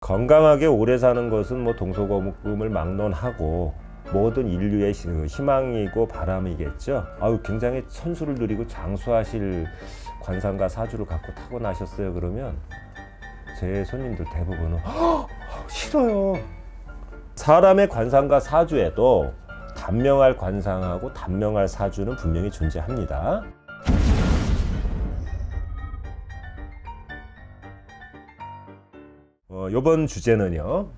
건강하게 오래 사는 것은 뭐 동서고금을 막론하고 모든 인류의 희망이고 바람이겠죠. 굉장히 천수를 누리고 장수하실 관상과 사주를 갖고 타고나셨어요. 그러면 제 손님들 대부분은 싫어요. 사람의 관상과 사주에도 단명할 관상하고 단명할 사주는 분명히 존재합니다. 이번 주제는요,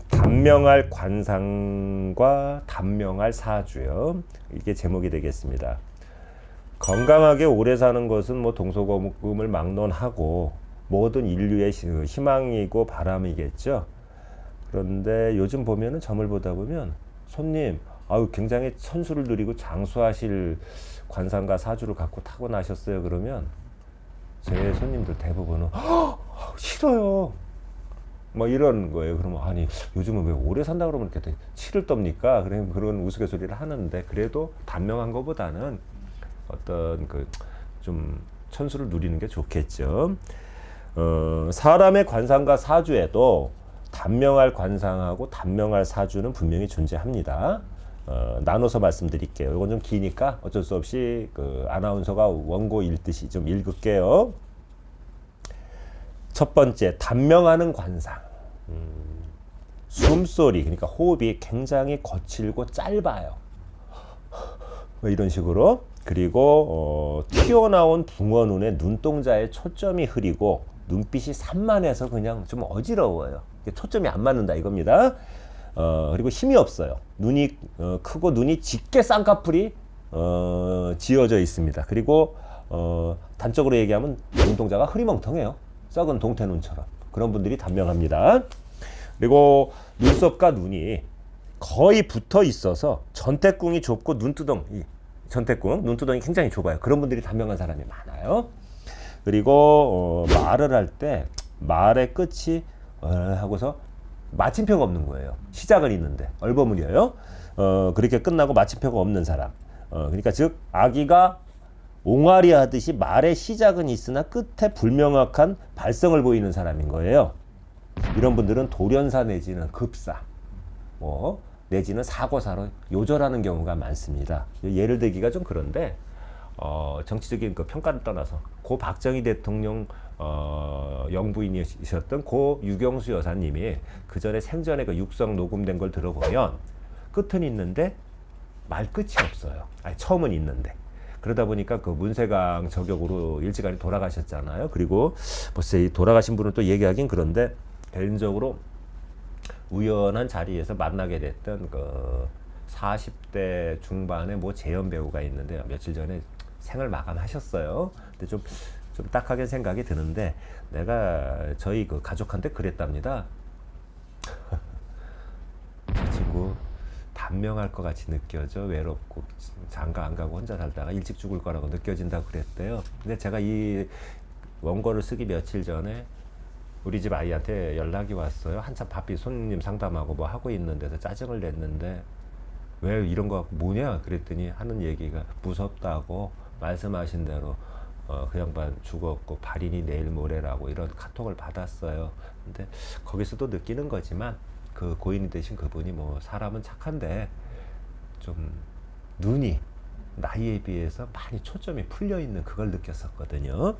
단명할 관상과 단명할 사주요. 이게 제목이 되겠습니다. 건강하게 오래 사는 것은 뭐 동서고금을 막론하고 모든 인류의 희망이고 바람이겠죠. 그런데 요즘 보면은 점을 보다 보면 손님, 굉장히 천수를 누리고 장수하실 관상과 사주를 갖고 타고나셨어요. 그러면 제 손님들 대부분은 싫어요. 뭐 이런 거예요. 그러면 요즘은 왜 오래 산다 그러면 이렇게 치를 떱니까? 그런 우스갯소리를 하는데, 그래도 단명한 것보다는 어떤 좀 천수를 누리는 게 좋겠죠. 사람의 관상과 사주에도 단명할 관상하고 단명할 사주는 분명히 존재합니다. 나눠서 말씀드릴게요. 이건 좀 기니까 어쩔 수 없이 아나운서가 원고 읽듯이 좀 읽을게요. 첫 번째, 단명하는 관상. 숨소리, 그러니까 호흡이 굉장히 거칠고 짧아요. 이런 식으로. 그리고 튀어나온 붕어 눈에 눈동자에 초점이 흐리고 눈빛이 산만해서 그냥 좀 어지러워요. 초점이 안 맞는다 이겁니다. 그리고 힘이 없어요. 눈이 크고 눈이 짙게 쌍꺼풀이 지어져 있습니다. 그리고 단적으로 얘기하면 눈동자가 흐리멍텅해요. 썩은 동태눈처럼. 그런 분들이 단명합니다. 그리고 눈썹과 눈이 거의 붙어 있어서 전태궁이 좁고 눈두덩이 굉장히 좁아요. 그런 분들이 단명한 사람이 많아요. 그리고 말을 할 때 말의 끝이 하고서 마침표가 없는 거예요. 시작은 있는데 얼버무려요. 그렇게 끝나고 마침표가 없는 사람. 그러니까 즉 아기가 옹알이 하듯이 말의 시작은 있으나 끝에 불명확한 발성을 보이는 사람인 거예요. 이런 분들은 돌연사 내지는 급사, 내지는 사고사로 요절하는 경우가 많습니다. 예를 들기가 좀 그런데 정치적인 평가를 떠나서 고 박정희 대통령 영부인이셨던 고 유경수 여사님이 그 전에 생전에 육성 녹음된 걸 들어보면 끝은 있는데 말 끝이 없어요. 처음은 있는데. 그러다 보니까 문세강 저격으로 일찌감치 돌아가셨잖아요. 그리고 벌써 이 돌아가신 분은 또 얘기하긴 그런데, 개인적으로 우연한 자리에서 만나게 됐던 40대 중반의 재연 배우가 있는데 며칠 전에 생을 마감하셨어요. 근데 좀 딱하게 생각이 드는데, 내가 저희 가족한테 그랬답니다. 저 친구 단명할 것 같이 느껴져. 외롭고 장가 안 가고 혼자 살다가 일찍 죽을 거라고 느껴진다고 그랬대요. 근데 제가 이 원고를 쓰기 며칠 전에 우리 집 아이한테 연락이 왔어요. 한참 바삐 손님 상담하고 하고 있는 데서 짜증을 냈는데, 왜 이런 거 뭐냐 그랬더니 하는 얘기가 무섭다고, 말씀하신 대로 그 양반 죽었고 발인이 내일 모레라고 이런 카톡을 받았어요. 근데 거기서도 느끼는 거지만 그 고인이 되신 그분이 사람은 착한데 좀 눈이 나이에 비해서 많이 초점이 풀려 있는 그걸 느꼈었거든요.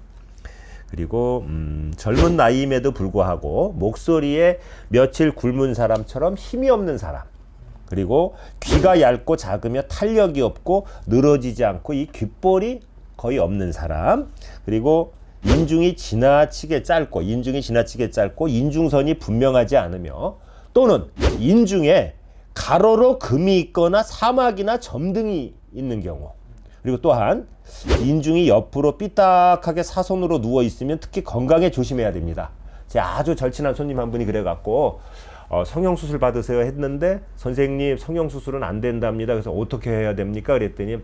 그리고 젊은 나이임에도 불구하고 목소리에 며칠 굶은 사람처럼 힘이 없는 사람, 그리고 귀가 얇고 작으며 탄력이 없고 늘어지지 않고 이 귓볼이 거의 없는 사람, 그리고 인중이 지나치게 짧고 인중선이 분명하지 않으며, 또는 인중에 가로로 금이 있거나 사막이나 점등이 있는 경우, 그리고 또한 인중이 옆으로 삐딱하게 사선으로 누워 있으면 특히 건강에 조심해야 됩니다. 제가 아주 절친한 손님 한 분이 그래갖고 성형수술 받으세요 했는데, 선생님 성형수술은 안 된답니다. 그래서 어떻게 해야 됩니까? 그랬더니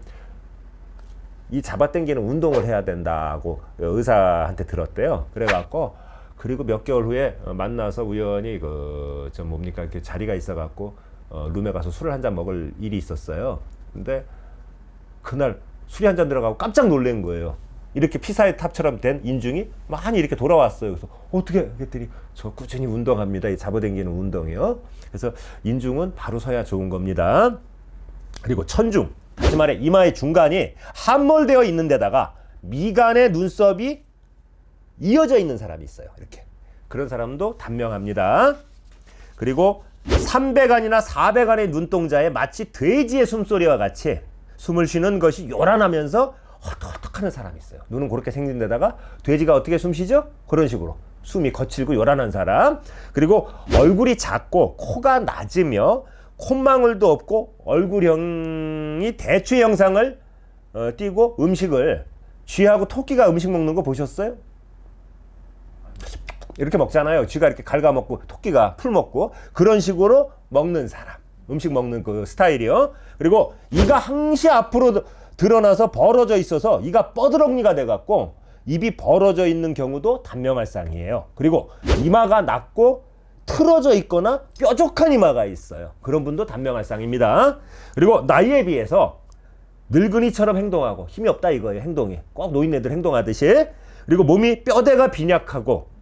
이 잡아당기는 운동을 해야 된다고 의사한테 들었대요. 그래갖고 그리고 몇 개월 후에 만나서 우연히 이렇게 자리가 있어갖고 룸에 가서 술을 한 잔 먹을 일이 있었어요. 근데 그날 술이 한 잔 들어가고 깜짝 놀란 거예요. 이렇게 피사의 탑처럼 된 인중이 많이 이렇게 돌아왔어요. 그래서 어떻게 했더니 저 꾸준히 운동합니다. 이 잡아당기는 운동이요. 그래서 인중은 바로 서야 좋은 겁니다. 그리고 천중, 다시 말해 이마의 중간이 함몰되어 있는 데다가 미간의 눈썹이 이어져 있는 사람이 있어요. 이렇게. 그런 사람도 단명합니다. 그리고 300안이나 400안의 눈동자에 마치 돼지의 숨소리와 같이 숨을 쉬는 것이 요란하면서 헐떡헐떡하는 사람이 있어요. 눈은 그렇게 생긴 데다가 돼지가 어떻게 숨 쉬죠? 그런 식으로 숨이 거칠고 요란한 사람. 그리고 얼굴이 작고 코가 낮으며 콧망울도 없고 얼굴형이 대추의 형상을 띠고 음식을 쥐하고 토끼가 음식 먹는 거 보셨어요? 이렇게 먹잖아요. 쥐가 이렇게 갉아먹고 토끼가 풀 먹고 그런 식으로 먹는 사람. 음식 먹는 그 스타일이요. 그리고 이가 항시 앞으로 드러나서 벌어져 있어서 이가 뻐드렁니가 돼갖고 입이 벌어져 있는 경우도 단명할 쌍이에요. 그리고 이마가 낮고 틀어져 있거나 뾰족한 이마가 있어요. 그런 분도 단명할 쌍입니다. 그리고 나이에 비해서 늙은이처럼 행동하고 힘이 없다 이거예요. 행동이 꼭 노인네들 행동하듯이. 그리고 몸이 뼈대가 빈약하고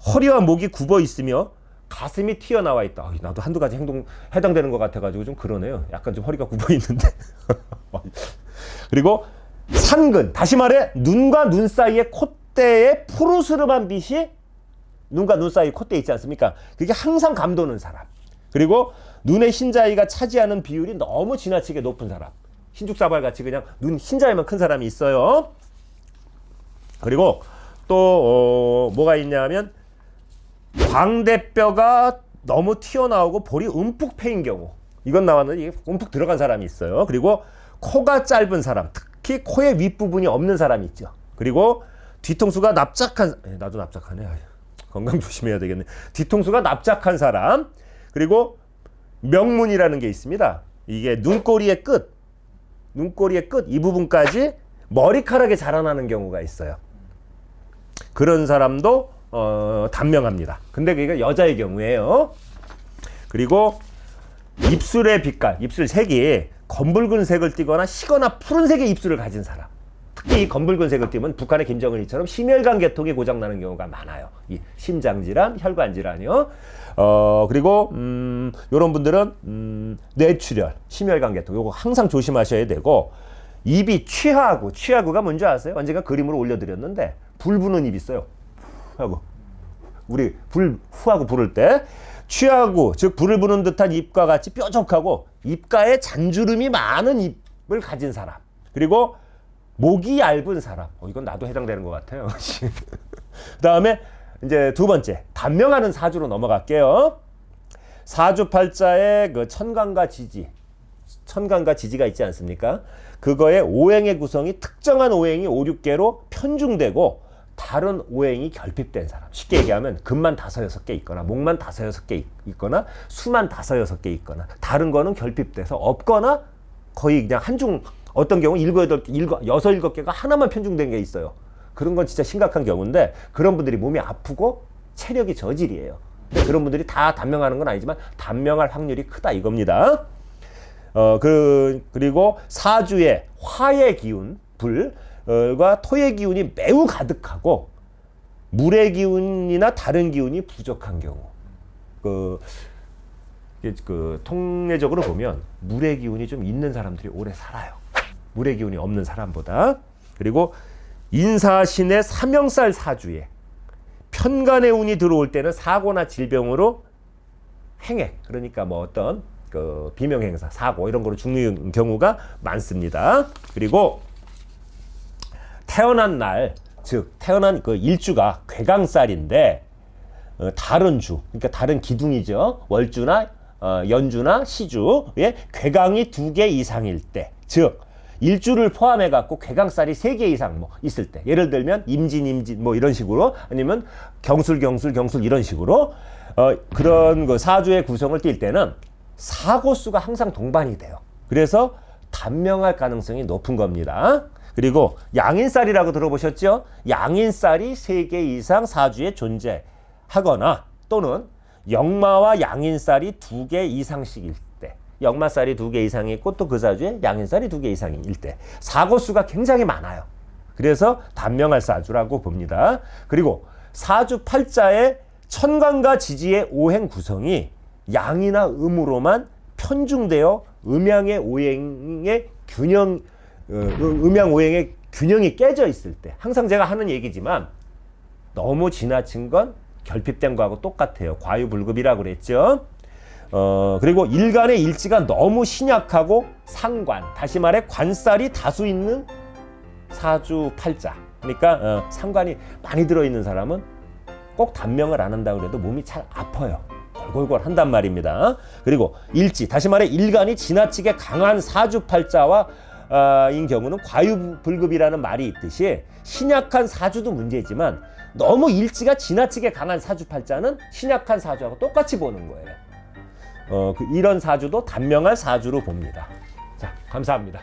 허리와 목이 굽어 있으며 가슴이 튀어나와 있다. 나도 한두 가지 행동 해당되는 것 같아가지고 좀 그러네요. 약간 좀 허리가 굽어 있는데. 그리고 상근, 다시 말해 눈과 눈 사이에 콧대에 푸르스름한 빛이 눈과 눈 사이 콧대 있지 않습니까? 그게 항상 감도는 사람. 그리고 눈의 흰자위가 차지하는 비율이 너무 지나치게 높은 사람. 흰죽사발 같이 그냥 눈 흰자위만 큰 사람이 있어요. 그리고 또 뭐가 있냐면 광대뼈가 너무 튀어나오고 볼이 움푹 패인 경우. 이건 나왔는데 이게 움푹 들어간 사람이 있어요. 그리고 코가 짧은 사람, 특히 코의 윗부분이 없는 사람이 있죠. 그리고 뒤통수가 납작한, 나도 납작하네. 건강 조심해야 되겠네. 뒤통수가 납작한 사람. 그리고 명문이라는 게 있습니다. 이게 눈꼬리의 끝 이 부분까지 머리카락이 자라나는 경우가 있어요. 그런 사람도 단명합니다. 근데 그게 여자의 경우에요. 그리고 입술의 빛깔, 입술 색이 검붉은 색을 띠거나 시거나 푸른색의 입술을 가진 사람. 특히 이 검붉은 색을 띠면 북한의 김정은이처럼 심혈관 계통이 고장나는 경우가 많아요. 이 심장질환, 혈관질환이요. 그리고 이런 분들은 뇌출혈, 심혈관 계통 요거 항상 조심하셔야 되고, 입이 취하구가 뭔지 아세요? 언젠가 그림으로 올려드렸는데 불 부는 입 있어요. 하고 우리 후하고 부를 때 취하구, 즉 불을 부는 듯한 입과 같이 뾰족하고 입가에 잔주름이 많은 입을 가진 사람. 그리고 목이 얇은 사람. 이건 나도 해당되는 것 같아요. 그 다음에 이제 두 번째, 단명하는 사주로 넘어갈게요. 사주팔자에 그 천간과 지지가 있지 않습니까? 그거의 오행의 구성이 특정한 오행이 5, 6개로 편중되고 다른 오행이 결핍된 사람. 쉽게 얘기하면 금만 5, 6개 있거나 목만 5, 6개 있거나 수만 5, 6개 있거나 다른 거는 결핍돼서 없거나 거의 그냥 한중, 어떤 경우 7, 7개가 하나만 편중된 게 있어요. 그런 건 진짜 심각한 경우인데 그런 분들이 몸이 아프고 체력이 저질이에요. 그런 분들이 다 단명하는 건 아니지만 단명할 확률이 크다 이겁니다. 그리고 사주에 화의 기운, 불과 토의 기운이 매우 가득하고 물의 기운이나 다른 기운이 부족한 경우. 통례적으로 보면 물의 기운이 좀 있는 사람들이 오래 살아요. 물의 기운이 없는 사람보다. 그리고 인사신의 삼형살 사주에 편간의 운이 들어올 때는 사고나 질병으로 행액, 그러니까 뭐 어떤 그 비명행사, 사고 이런 거로 죽는 경우가 많습니다. 그리고 태어난 날, 즉 태어난 그 일주가 괴강살인데 다른 주, 그러니까 다른 기둥이죠. 월주나 연주나 시주에 괴강이 2개 이상일 때, 즉 일주를 포함해 갖고 괴강살이 3개 이상 뭐 있을 때, 예를 들면 임진 뭐 이런 식으로, 아니면 경술 이런 식으로 그런 그 사주의 구성을 띌 때는 사고 수가 항상 동반이 돼요. 그래서 단명할 가능성이 높은 겁니다. 그리고 양인살이라고 들어보셨죠? 양인살이 3개 이상 사주에 존재하거나 또는 역마와 양인살이 2개 이상씩일 때, 역마살이 2개 이상이 있고 또 그 사주에 양인살이 2개 이상일 때 사고 수가 굉장히 많아요. 그래서 단명할 사주라고 봅니다. 그리고 사주팔자의 천간과 지지의 오행 구성이 양이나 음으로만 편중되어 음양의 오행의 균형, 음양 오행의 균형이 깨져 있을 때, 항상 제가 하는 얘기지만 너무 지나친 건 결핍된 거하고 똑같아요. 과유불급이라고 그랬죠. 그리고 일간의 일지가 너무 신약하고 상관, 다시 말해 관살이 다수 있는 사주팔자, 그러니까 상관이 많이 들어있는 사람은 꼭 단명을 안 한다고 해도 몸이 잘 아파요. 골골골 한단 말입니다. 그리고 일지, 다시 말해 일간이 지나치게 강한 사주팔자와 인 경우는 과유불급이라는 말이 있듯이 신약한 사주도 문제지만 너무 일지가 지나치게 강한 사주팔자는 신약한 사주하고 똑같이 보는 거예요. 이런 사주도 단명할 사주로 봅니다. 자, 감사합니다.